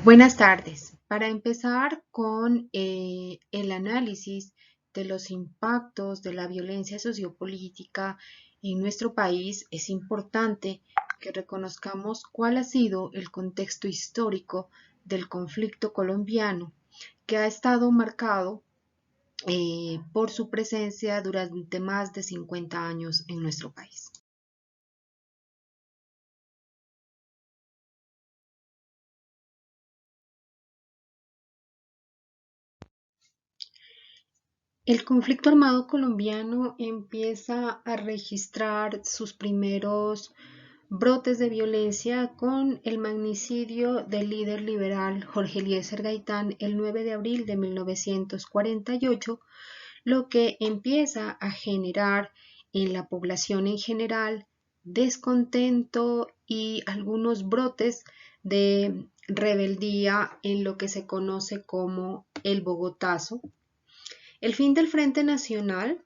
Buenas tardes. Para empezar con el análisis de los impactos de la violencia sociopolítica en nuestro país, es importante que reconozcamos cuál ha sido el contexto histórico del conflicto colombiano, que ha estado marcado por su presencia durante más de 50 años en nuestro país. El conflicto armado colombiano empieza a registrar sus primeros brotes de violencia con el magnicidio del líder liberal Jorge Eliezer Gaitán el 9 de abril de 1948, lo que empieza a generar en la población en general descontento y algunos brotes de rebeldía en lo que se conoce como el Bogotazo. El fin del Frente Nacional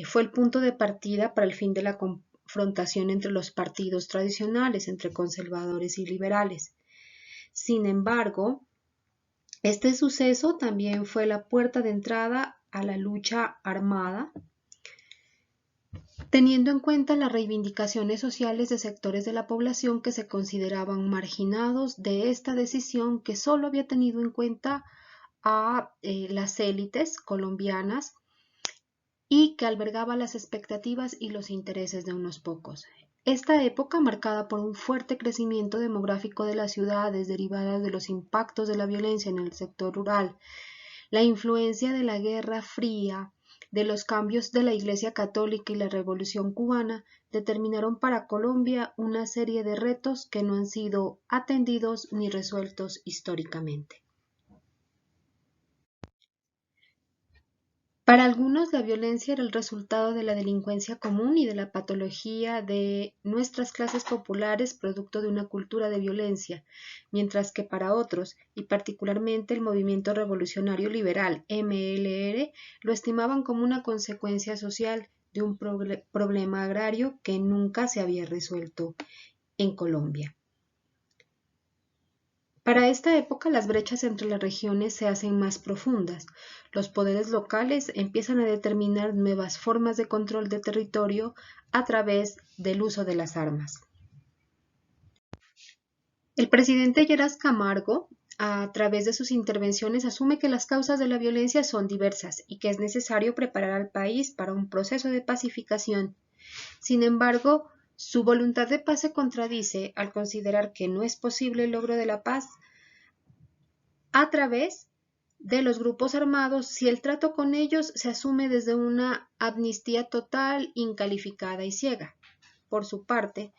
fue el punto de partida para el fin de la confrontación entre los partidos tradicionales, entre conservadores y liberales. Sin embargo, este suceso también fue la puerta de entrada a la lucha armada, teniendo en cuenta las reivindicaciones sociales de sectores de la población que se consideraban marginados de esta decisión que solo había tenido en cuenta a las élites colombianas y que albergaba las expectativas y los intereses de unos pocos. Esta época, marcada por un fuerte crecimiento demográfico de las ciudades derivadas de los impactos de la violencia en el sector rural, la influencia de la Guerra Fría, de los cambios de la Iglesia Católica y la Revolución Cubana, determinaron para Colombia una serie de retos que no han sido atendidos ni resueltos históricamente. Para algunos, la violencia era el resultado de la delincuencia común y de la patología de nuestras clases populares producto de una cultura de violencia, mientras que para otros, y particularmente el movimiento revolucionario liberal MLR, lo estimaban como una consecuencia social de un problema agrario que nunca se había resuelto en Colombia. Para esta época las brechas entre las regiones se hacen más profundas. Los poderes locales empiezan a determinar nuevas formas de control de territorio a través del uso de las armas. El presidente Lleras Camargo, a través de sus intervenciones, asume que las causas de la violencia son diversas y que es necesario preparar al país para un proceso de pacificación. Sin embargo, su voluntad de paz se contradice al considerar que no es posible el logro de la paz a través de los grupos armados si el trato con ellos se asume desde una amnistía total, incalificada y ciega. Por su parte,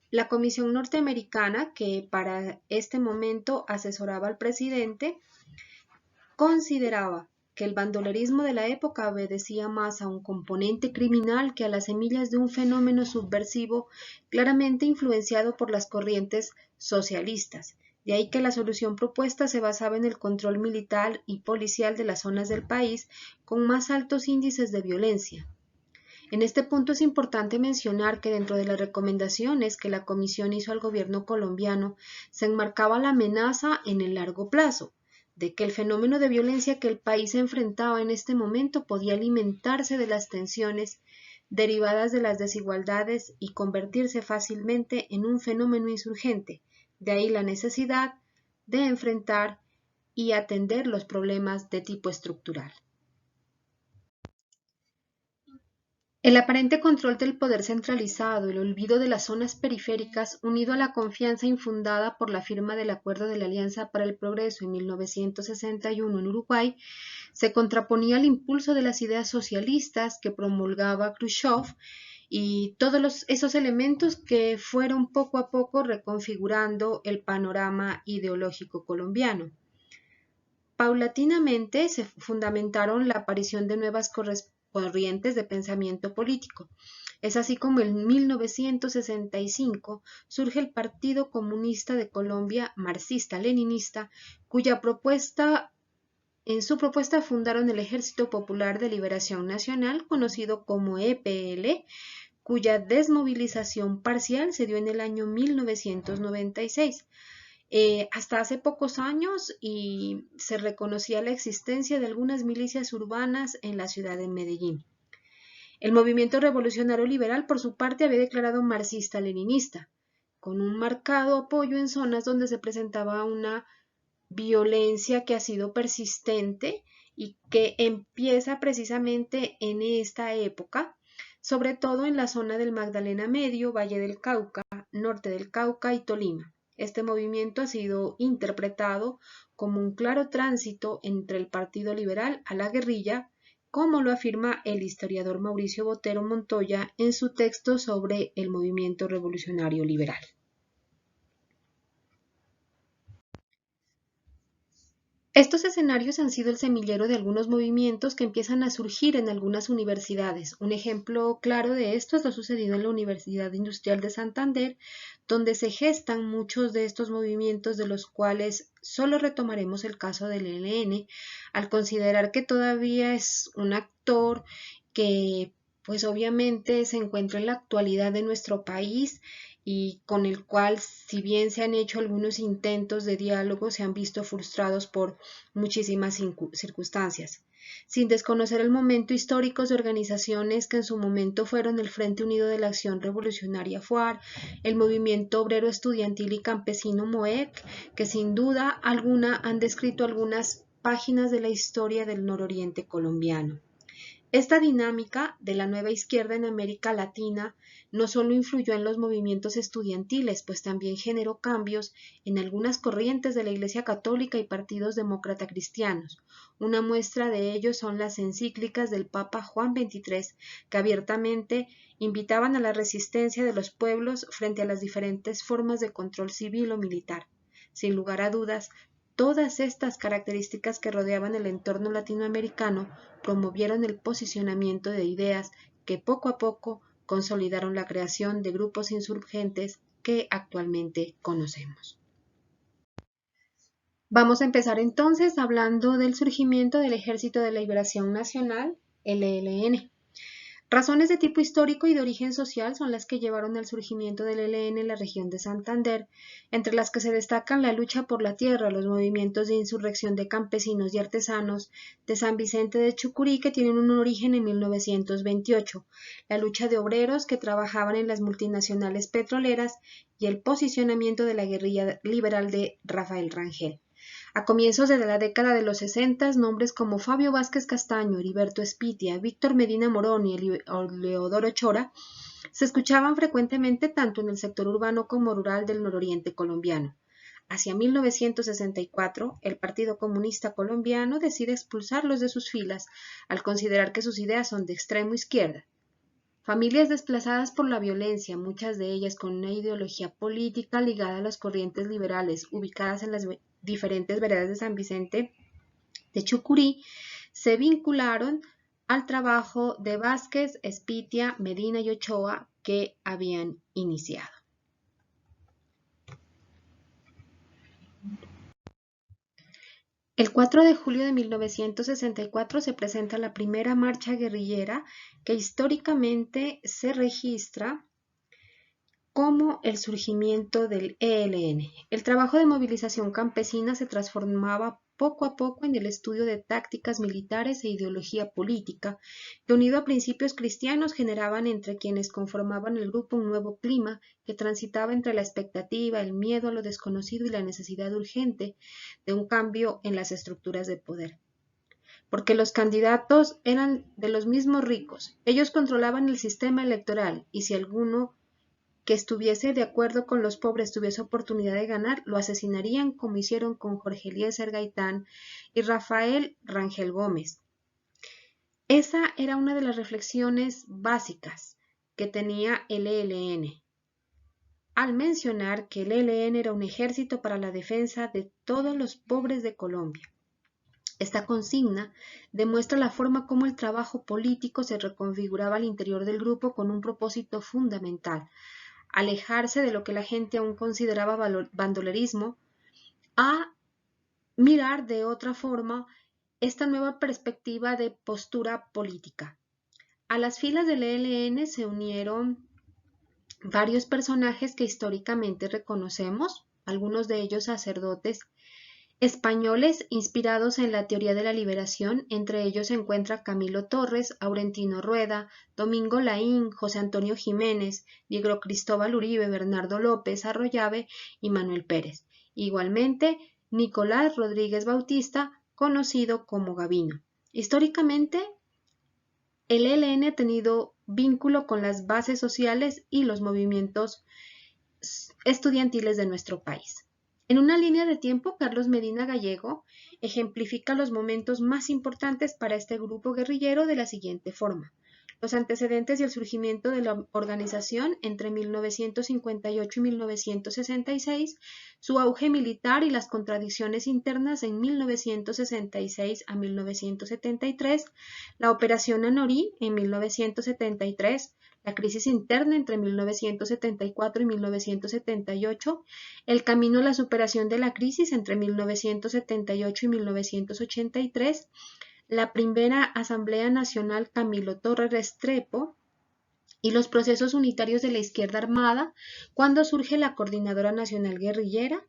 la Comisión Norteamericana, que para este momento asesoraba al presidente, consideraba que el bandolerismo de la época obedecía más a un componente criminal que a las semillas de un fenómeno subversivo claramente influenciado por las corrientes socialistas. De ahí que la solución propuesta se basaba en el control militar y policial de las zonas del país con más altos índices de violencia. En este punto es importante mencionar que dentro de las recomendaciones que la Comisión hizo al gobierno colombiano se enmarcaba la amenaza en el largo plazo, de que el fenómeno de violencia que el país enfrentaba en este momento podía alimentarse de las tensiones derivadas de las desigualdades y convertirse fácilmente en un fenómeno insurgente. De ahí la necesidad de enfrentar y atender los problemas de tipo estructural. El aparente control del poder centralizado, el olvido de las zonas periféricas, unido a la confianza infundada por la firma del Acuerdo de la Alianza para el Progreso en 1961 en Uruguay, se contraponía al impulso de las ideas socialistas que promulgaba Khrushchev y todos esos elementos que fueron poco a poco reconfigurando el panorama ideológico colombiano. Paulatinamente se fundamentaron la aparición de nuevas corrientes de pensamiento político. Es así como en 1965 surge el Partido Comunista de Colombia marxista-leninista, en su propuesta fundaron el Ejército Popular de Liberación Nacional, conocido como EPL, cuya desmovilización parcial se dio en el año 1996. hasta hace pocos años y se reconocía la existencia de algunas milicias urbanas en la ciudad de Medellín. El movimiento revolucionario liberal, por su parte, había declarado marxista-leninista, con un marcado apoyo en zonas donde se presentaba una violencia que ha sido persistente y que empieza precisamente en esta época, sobre todo en la zona del Magdalena Medio, Valle del Cauca, Norte del Cauca y Tolima. Este movimiento ha sido interpretado como un claro tránsito entre el Partido Liberal a la guerrilla, como lo afirma el historiador Mauricio Botero Montoya en su texto sobre el movimiento revolucionario liberal. Estos escenarios han sido el semillero de algunos movimientos que empiezan a surgir en algunas universidades. Un ejemplo claro de esto es lo sucedido en la Universidad Industrial de Santander, donde se gestan muchos de estos movimientos, de los cuales solo retomaremos el caso del ELN, al considerar que todavía es un actor que pues obviamente se encuentra en la actualidad de nuestro país y con el cual, si bien se han hecho algunos intentos de diálogo, se han visto frustrados por muchísimas circunstancias. Sin desconocer el momento histórico de organizaciones que en su momento fueron el Frente Unido de la Acción Revolucionaria FUAR, el Movimiento Obrero Estudiantil y Campesino MOEC, que sin duda alguna han descrito algunas páginas de la historia del nororiente colombiano. Esta dinámica de la nueva izquierda en América Latina no solo influyó en los movimientos estudiantiles, pues también generó cambios en algunas corrientes de la Iglesia Católica y partidos demócrata cristianos. Una muestra de ello son las encíclicas del Papa Juan XXIII, que abiertamente invitaban a la resistencia de los pueblos frente a las diferentes formas de control civil o militar. Sin lugar a dudas, todas estas características que rodeaban el entorno latinoamericano promovieron el posicionamiento de ideas que poco a poco consolidaron la creación de grupos insurgentes que actualmente conocemos. Vamos a empezar entonces hablando del surgimiento del Ejército de Liberación Nacional, el ELN. Razones de tipo histórico y de origen social son las que llevaron al surgimiento del ELN en la región de Santander, entre las que se destacan la lucha por la tierra, los movimientos de insurrección de campesinos y artesanos de San Vicente de Chucurí, que tienen un origen en 1928, la lucha de obreros que trabajaban en las multinacionales petroleras y el posicionamiento de la guerrilla liberal de Rafael Rangel. A comienzos de la década de los 60, nombres como Fabio Vázquez Castaño, Heriberto Espitia, Víctor Medina Morón y Leodoro Chora se escuchaban frecuentemente tanto en el sector urbano como rural del nororiente colombiano. Hacia 1964, el Partido Comunista Colombiano decide expulsarlos de sus filas al considerar que sus ideas son de extremo izquierda. Familias desplazadas por la violencia, muchas de ellas con una ideología política ligada a las corrientes liberales ubicadas en las diferentes veredas de San Vicente de Chucurí, se vincularon al trabajo de Vázquez, Espitia, Medina y Ochoa que habían iniciado. El 4 de julio de 1964 se presenta la primera marcha guerrillera que históricamente se registra como el surgimiento del ELN. El trabajo de movilización campesina se transformaba poco a poco en el estudio de tácticas militares e ideología política, que unido a principios cristianos generaban entre quienes conformaban el grupo un nuevo clima que transitaba entre la expectativa, el miedo a lo desconocido y la necesidad urgente de un cambio en las estructuras de poder. Porque los candidatos eran de los mismos ricos, ellos controlaban el sistema electoral y si alguno que estuviese de acuerdo con los pobres tuviese oportunidad de ganar, lo asesinarían como hicieron con Jorge Eliezer Gaitán y Rafael Rangel Gómez. Esa era una de las reflexiones básicas que tenía el ELN, al mencionar que el ELN era un ejército para la defensa de todos los pobres de Colombia. Esta consigna demuestra la forma como el trabajo político se reconfiguraba al interior del grupo con un propósito fundamental: alejarse de lo que la gente aún consideraba bandolerismo, a mirar de otra forma esta nueva perspectiva de postura política. A las filas del ELN se unieron varios personajes que históricamente reconocemos, algunos de ellos sacerdotes españoles inspirados en la teoría de la liberación. Entre ellos se encuentra Camilo Torres, Aurentino Rueda, Domingo Laín, José Antonio Jiménez, Diego Cristóbal Uribe, Bernardo López Arroyave y Manuel Pérez. Igualmente, Nicolás Rodríguez Bautista, conocido como Gavino. Históricamente, el ELN ha tenido vínculo con las bases sociales y los movimientos estudiantiles de nuestro país. En una línea de tiempo, Carlos Medina Gallego ejemplifica los momentos más importantes para este grupo guerrillero de la siguiente forma: los antecedentes y el surgimiento de la organización entre 1958 y 1966, su auge militar y las contradicciones internas en 1966 a 1973, la Operación Anorí en 1973, la crisis interna entre 1974 y 1978, el camino a la superación de la crisis entre 1978 y 1983, la primera Asamblea Nacional Camilo Torres Restrepo y los procesos unitarios de la izquierda armada cuando surge la Coordinadora Nacional Guerrillera,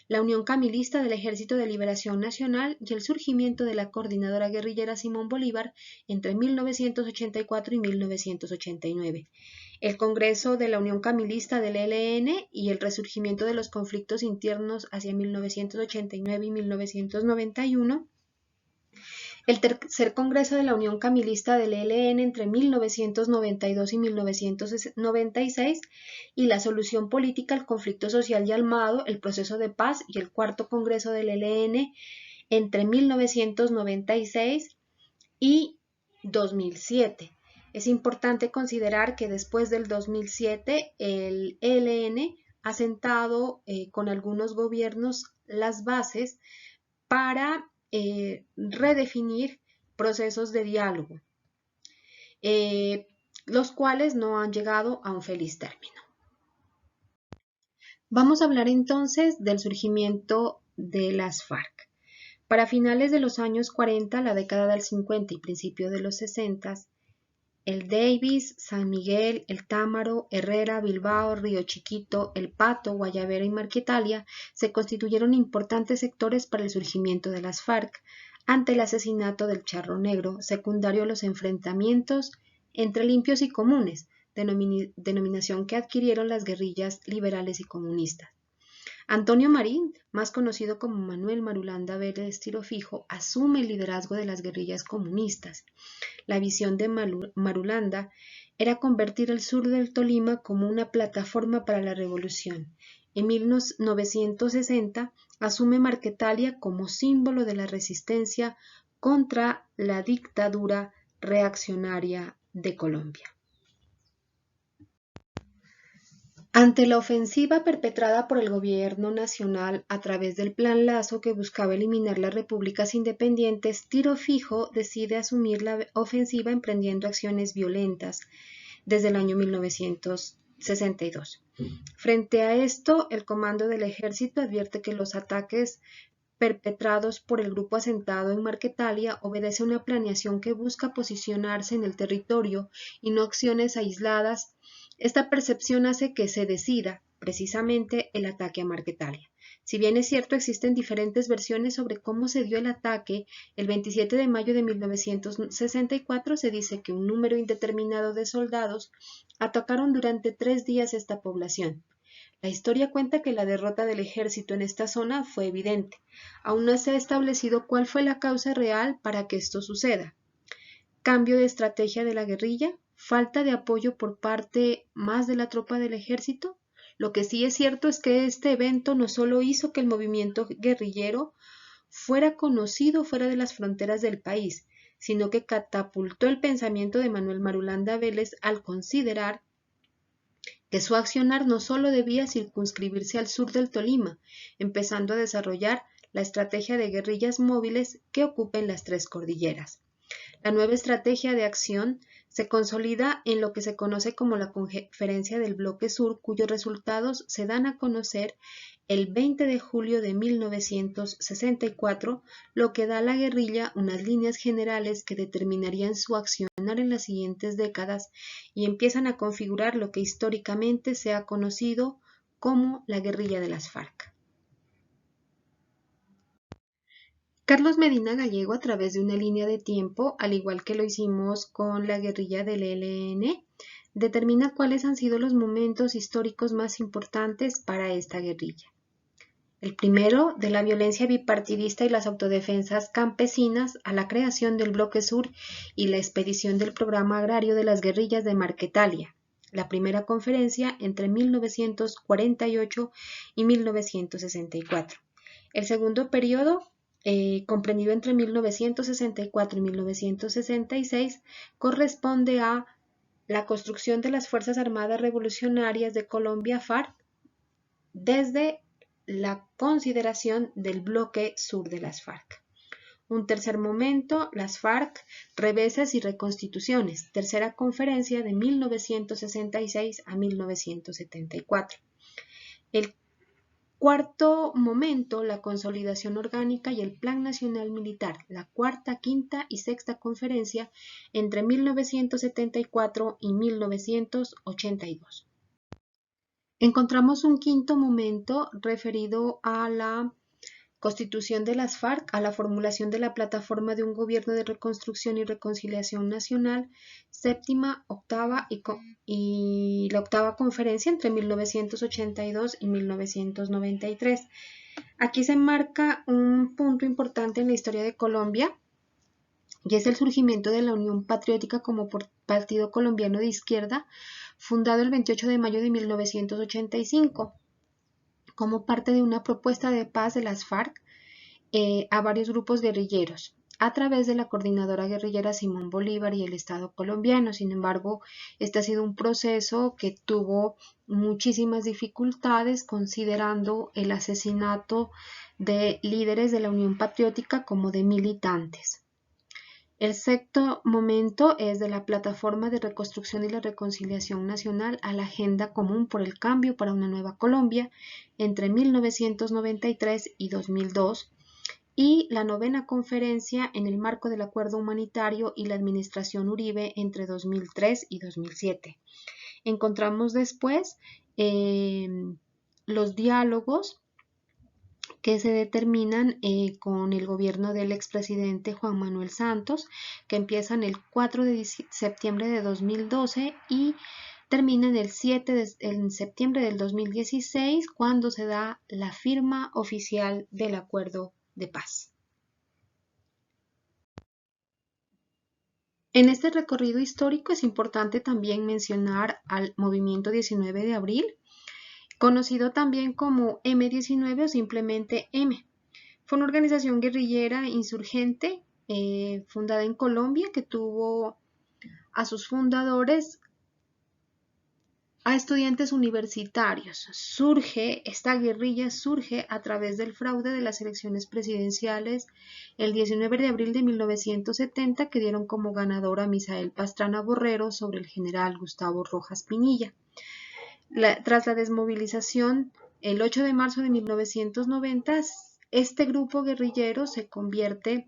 la Unión Camilista del Ejército de Liberación Nacional y el surgimiento de la Coordinadora Guerrillera Simón Bolívar entre 1984 y 1989, el Congreso de la Unión Camilista del ELN y el resurgimiento de los conflictos internos hacia 1989 y 1991, el tercer Congreso de la Unión Camilista del ELN entre 1992 y 1996 y la solución política al conflicto social y armado, el proceso de paz, y el cuarto Congreso del ELN entre 1996 y 2007. Es importante considerar que después del 2007 el ELN ha sentado con algunos gobiernos las bases para redefinir procesos de diálogo, los cuales no han llegado a un feliz término. Vamos a hablar entonces del surgimiento de las FARC. Para finales de los años 40, la década del 50 y principio de los 60, el Davis, San Miguel, el Támaro, Herrera, Bilbao, Río Chiquito, El Pato, Guayavera y Marquetalia se constituyeron importantes sectores para el surgimiento de las FARC ante el asesinato del Charro Negro, secundario a los enfrentamientos entre limpios y comunes, denominación que adquirieron las guerrillas liberales y comunistas. Antonio Marín, más conocido como Manuel Marulanda Vélez Tirofijo, asume el liderazgo de las guerrillas comunistas. La visión de Marulanda era convertir el sur del Tolima como una plataforma para la revolución. En 1960 asume Marquetalia como símbolo de la resistencia contra la dictadura reaccionaria de Colombia. Ante la ofensiva perpetrada por el gobierno nacional a través del Plan Lazo, que buscaba eliminar las repúblicas independientes, Tirofijo decide asumir la ofensiva emprendiendo acciones violentas desde el año 1962. Frente a esto, el comando del ejército advierte que los ataques perpetrados por el grupo asentado en Marquetalia obedece a una planeación que busca posicionarse en el territorio y no acciones aisladas. Esta percepción hace que se decida precisamente el ataque a Marquetalia. Si bien es cierto, existen diferentes versiones sobre cómo se dio el ataque, el 27 de mayo de 1964 se dice que un número indeterminado de soldados atacaron durante 3 días esta población. La historia cuenta que la derrota del ejército en esta zona fue evidente. Aún no se ha establecido cuál fue la causa real para que esto suceda. Cambio de estrategia de la guerrilla, falta de apoyo por parte más de la tropa del ejército. Lo que sí es cierto es que este evento no solo hizo que el movimiento guerrillero fuera conocido fuera de las fronteras del país, sino que catapultó el pensamiento de Manuel Marulanda Vélez al considerar que su accionar no solo debía circunscribirse al sur del Tolima, empezando a desarrollar la estrategia de guerrillas móviles que ocupen las 3 cordilleras. La nueva estrategia de acción se consolida en lo que se conoce como la Conferencia del Bloque Sur, cuyos resultados se dan a conocer el 20 de julio de 1964, lo que da a la guerrilla unas líneas generales que determinarían su accionar en las siguientes décadas y empiezan a configurar lo que históricamente se ha conocido como la guerrilla de las FARC. Carlos Medina Gallego, a través de una línea de tiempo, al igual que lo hicimos con la guerrilla del ELN, determina cuáles han sido los momentos históricos más importantes para esta guerrilla. El primero, de la violencia bipartidista y las autodefensas campesinas a la creación del Bloque Sur y la expedición del programa agrario de las guerrillas de Marquetalia, la primera conferencia entre 1948 y 1964. El segundo periodo, comprendido entre 1964 y 1966, corresponde a la construcción de las Fuerzas Armadas Revolucionarias de Colombia, FARC, desde la consideración del bloque sur de las FARC. Un tercer momento, las FARC, reveses y reconstituciones, tercera conferencia de 1966 a 1974. El cuarto momento, la consolidación orgánica y el Plan Nacional Militar, la cuarta, quinta y sexta conferencia entre 1974 y 1982. Encontramos un quinto momento referido a la constitución de las FARC, a la formulación de la plataforma de un gobierno de reconstrucción y reconciliación nacional, séptima, octava y la octava conferencia entre 1982 y 1993. Aquí se marca un punto importante en la historia de Colombia, y es el surgimiento de la Unión Patriótica como partido colombiano de izquierda, fundado el 28 de mayo de 1985, como parte de una propuesta de paz de las FARC a varios grupos guerrilleros, a través de la coordinadora guerrillera Simón Bolívar y el Estado colombiano. Sin embargo, este ha sido un proceso que tuvo muchísimas dificultades, considerando el asesinato de líderes de la Unión Patriótica como de militantes. El sexto momento es de la Plataforma de Reconstrucción y la Reconciliación Nacional a la Agenda Común por el Cambio para una Nueva Colombia entre 1993 y 2002, y la novena conferencia en el marco del Acuerdo Humanitario y la Administración Uribe entre 2003 y 2007. Encontramos después los diálogos que se determinan con el gobierno del expresidente Juan Manuel Santos, que empiezan el 4 de septiembre de 2012 y terminan el 7 de septiembre del 2016, cuando se da la firma oficial del acuerdo de paz. En este recorrido histórico es importante también mencionar al Movimiento 19 de Abril, conocido también como M19 o simplemente M. Fue una organización guerrillera insurgente fundada en Colombia, que tuvo a sus fundadores a estudiantes universitarios. Esta guerrilla surge a través del fraude de las elecciones presidenciales el 19 de abril de 1970, que dieron como ganador a Misael Pastrana Borrero sobre el general Gustavo Rojas Pinilla. Tras la desmovilización, el 8 de marzo de 1990, este grupo guerrillero se convierte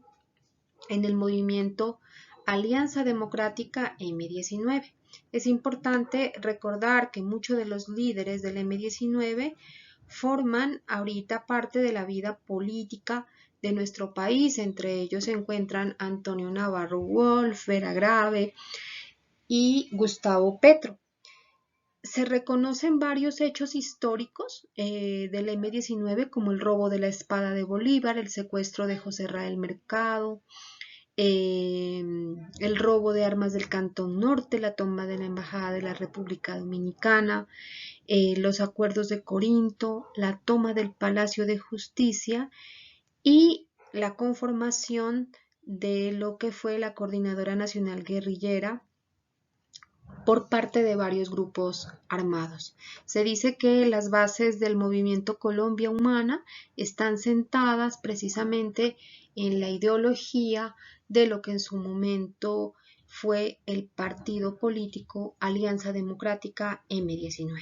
en el movimiento Alianza Democrática M19. Es importante recordar que muchos de los líderes del M19 forman ahorita parte de la vida política de nuestro país. Entre ellos se encuentran Antonio Navarro Wolf, Vera Grave y Gustavo Petro. Se reconocen varios hechos históricos del M19, como el robo de la espada de Bolívar, el secuestro de José Rael Mercado, el robo de armas del Cantón Norte, la toma de la Embajada de la República Dominicana, los acuerdos de Corinto, la toma del Palacio de Justicia y la conformación de lo que fue la Coordinadora Nacional Guerrillera por parte de varios grupos armados. Se dice que las bases del movimiento Colombia Humana están sentadas precisamente en la ideología de lo que en su momento fue el partido político Alianza Democrática M19.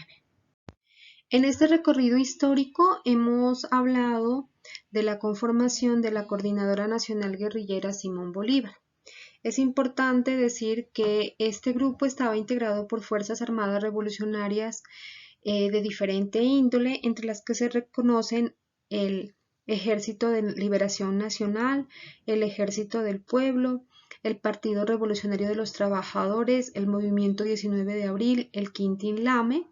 En este recorrido histórico hemos hablado de la conformación de la Coordinadora Nacional Guerrillera Simón Bolívar. Es importante decir que este grupo estaba integrado por Fuerzas Armadas Revolucionarias de diferente índole, entre las que se reconocen el Ejército de Liberación Nacional, el Ejército del Pueblo, el Partido Revolucionario de los Trabajadores, el Movimiento 19 de Abril, el Quintín Lame,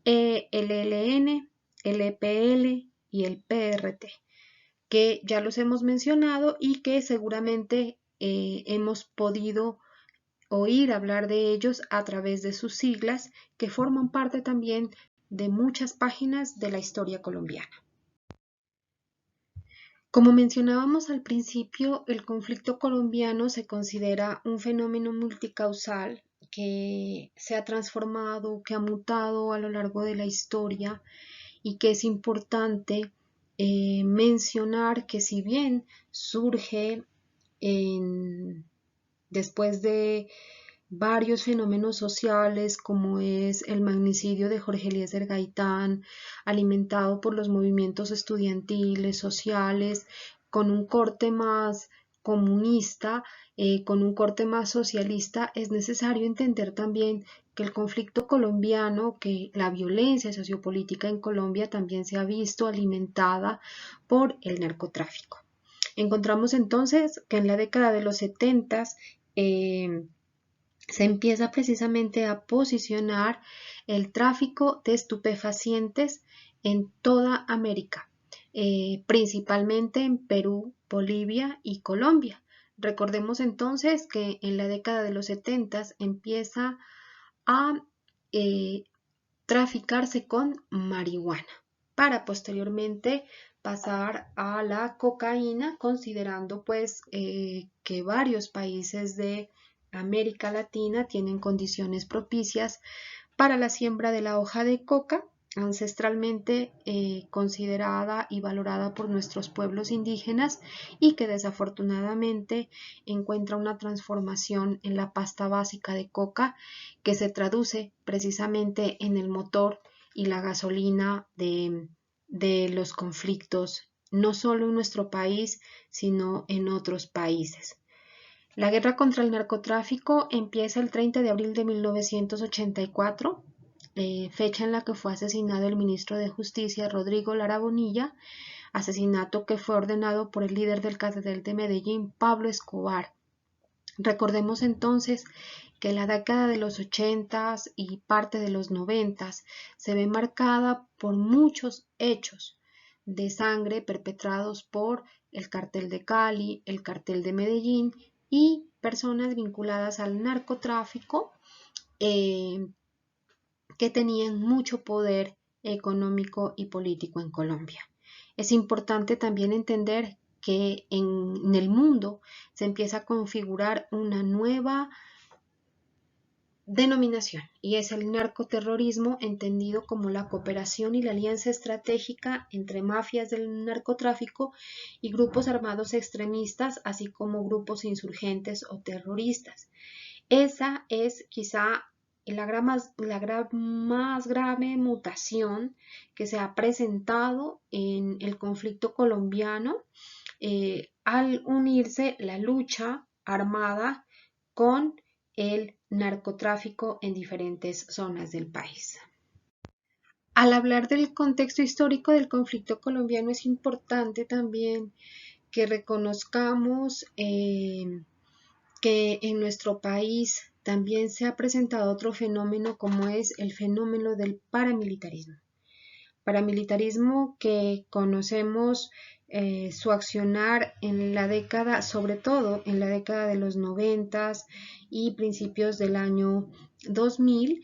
el ELN, el EPL y el PRT, que ya los hemos mencionado y que seguramente hemos podido oír hablar de ellos a través de sus siglas, que forman parte también de muchas páginas de la historia colombiana. Como mencionábamos al principio, el conflicto colombiano se considera un fenómeno multicausal que se ha transformado, que ha mutado a lo largo de la historia y que es importante mencionar que si bien surge después de varios fenómenos sociales como es el magnicidio de Jorge Eliezer Gaitán, alimentado por los movimientos estudiantiles, sociales, con un corte más comunista, con un corte más socialista, es necesario entender también que el conflicto colombiano, que la violencia sociopolítica en Colombia también se ha visto alimentada por el narcotráfico. Encontramos entonces que en la década de los 70 se empieza precisamente a posicionar el tráfico de estupefacientes en toda América, principalmente en Perú, Bolivia y Colombia. Recordemos entonces que en la década de los 70 empieza a traficarse con marihuana para posteriormente pasar a la cocaína, considerando pues que varios países de América Latina tienen condiciones propicias para la siembra de la hoja de coca, ancestralmente considerada y valorada por nuestros pueblos indígenas y que desafortunadamente encuentra una transformación en la pasta básica de coca que se traduce precisamente en el motor y la gasolina de los conflictos, no solo en nuestro país, sino en otros países. La guerra contra el narcotráfico empieza el 30 de abril de 1984, fecha en la que fue asesinado el ministro de Justicia Rodrigo Lara Bonilla, asesinato que fue ordenado por el líder del cartel de Medellín, Pablo Escobar. Recordemos entonces que la década de los 80s y parte de los 90s se ve marcada por muchos hechos de sangre perpetrados por el cartel de Cali, el cartel de Medellín y personas vinculadas al narcotráfico que tenían mucho poder económico y político en Colombia. Es importante también entender que en el mundo se empieza a configurar una nueva denominación y es el narcoterrorismo, entendido como la cooperación y la alianza estratégica entre mafias del narcotráfico y grupos armados extremistas, así como grupos insurgentes o terroristas. Esa es quizá la más grave mutación que se ha presentado en el conflicto colombiano al unirse la lucha armada con el narcotráfico en diferentes zonas del país. Al hablar del contexto histórico del conflicto colombiano es importante también que reconozcamos que en nuestro país también se ha presentado otro fenómeno como es el fenómeno del paramilitarismo. Paramilitarismo que conocemos su accionar en la década, sobre todo en la década de los 90 y principios del año 2000.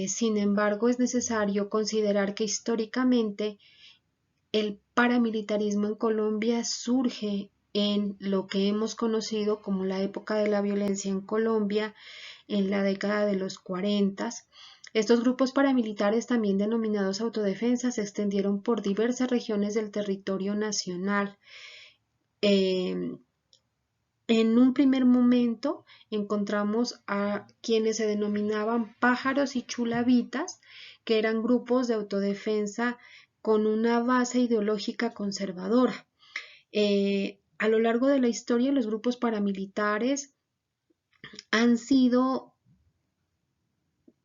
Sin embargo, es necesario considerar que históricamente el paramilitarismo en Colombia surge en lo que hemos conocido como la época de la violencia en Colombia en la década de los 40. Estos grupos paramilitares, también denominados autodefensas, se extendieron por diversas regiones del territorio nacional. En un primer momento encontramos a quienes se denominaban pájaros y chulavitas, que eran grupos de autodefensa con una base ideológica conservadora. A lo largo de la historia, los grupos paramilitares han sido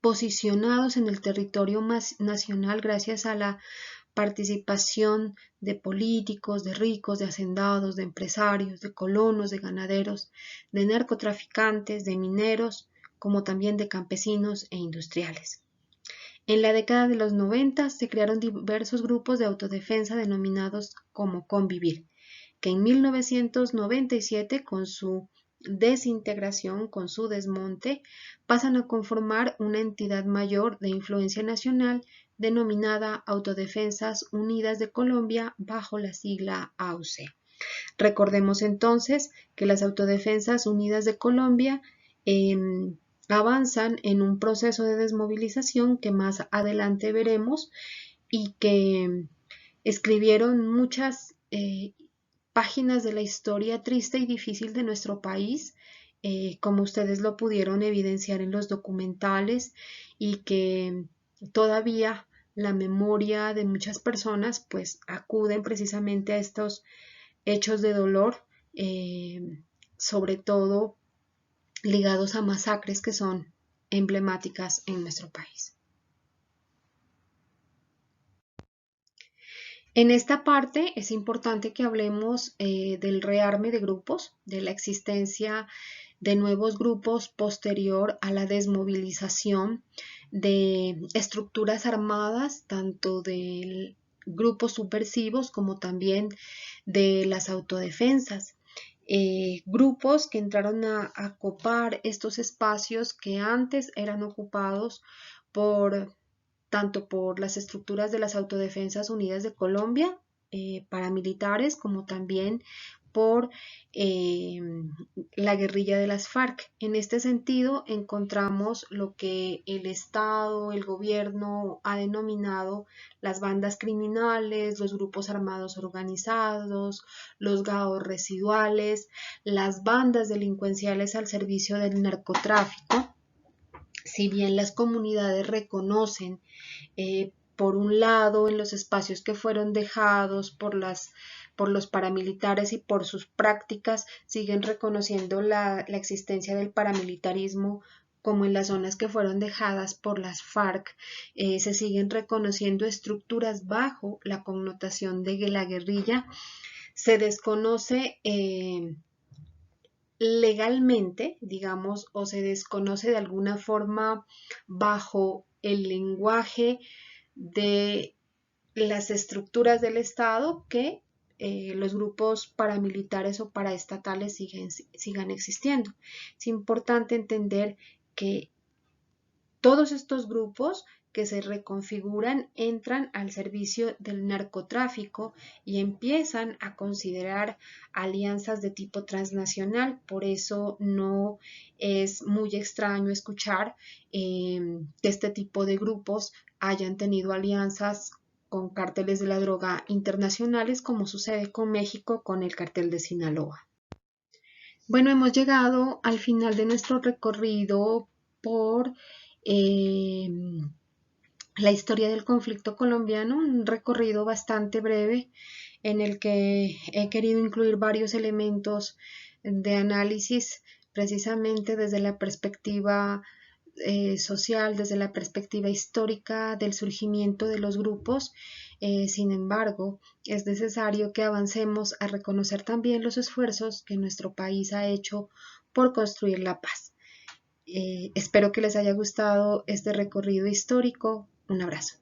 posicionados en el territorio nacional gracias a la participación de políticos, de ricos, de hacendados, de empresarios, de colonos, de ganaderos, de narcotraficantes, de mineros, como también de campesinos e industriales. En la década de los 90 se crearon diversos grupos de autodefensa denominados como Convivir, que en 1997, con su desintegración, con su desmonte, pasan a conformar una entidad mayor de influencia nacional denominada Autodefensas Unidas de Colombia bajo la sigla AUC. Recordemos entonces que las Autodefensas Unidas de Colombia avanzan en un proceso de desmovilización que más adelante veremos y que escribieron muchas páginas de la historia triste y difícil de nuestro país, como ustedes lo pudieron evidenciar en los documentales, y que todavía la memoria de muchas personas pues acuden precisamente a estos hechos de dolor, sobre todo ligados a masacres que son emblemáticas en nuestro país. En esta parte es importante que hablemos del rearme de grupos, de la existencia de nuevos grupos posterior a la desmovilización, de estructuras armadas, tanto de grupos subversivos como también de las autodefensas. Grupos que entraron a copar estos espacios que antes eran ocupados tanto por las estructuras de las Autodefensas Unidas de Colombia, paramilitares, como también por la guerrilla de las FARC. En este sentido, encontramos lo que el Estado, el gobierno ha denominado las bandas criminales, los grupos armados organizados, los GAOs residuales, las bandas delincuenciales al servicio del narcotráfico. Si bien las comunidades reconocen, por un lado, en los espacios que fueron dejados por los paramilitares y por sus prácticas, siguen reconociendo la existencia del paramilitarismo, como en las zonas que fueron dejadas por las FARC, se siguen reconociendo estructuras bajo la connotación de la guerrilla. Se desconoce legalmente, digamos, o se desconoce de alguna forma bajo el lenguaje de las estructuras del Estado que los grupos paramilitares o paraestatales sigan existiendo. Es importante entender que todos estos grupos que se reconfiguran entran al servicio del narcotráfico y empiezan a considerar alianzas de tipo transnacional. Por eso no es muy extraño escuchar que este tipo de grupos hayan tenido alianzas con cárteles de la droga internacionales, como sucede con México con el cartel de Sinaloa. Bueno, hemos llegado al final de nuestro recorrido por la historia del conflicto colombiano, un recorrido bastante breve en el que he querido incluir varios elementos de análisis precisamente desde la perspectiva social, desde la perspectiva histórica del surgimiento de los grupos. Sin embargo, es necesario que avancemos a reconocer también los esfuerzos que nuestro país ha hecho por construir la paz. Espero que les haya gustado este recorrido histórico. Un abrazo.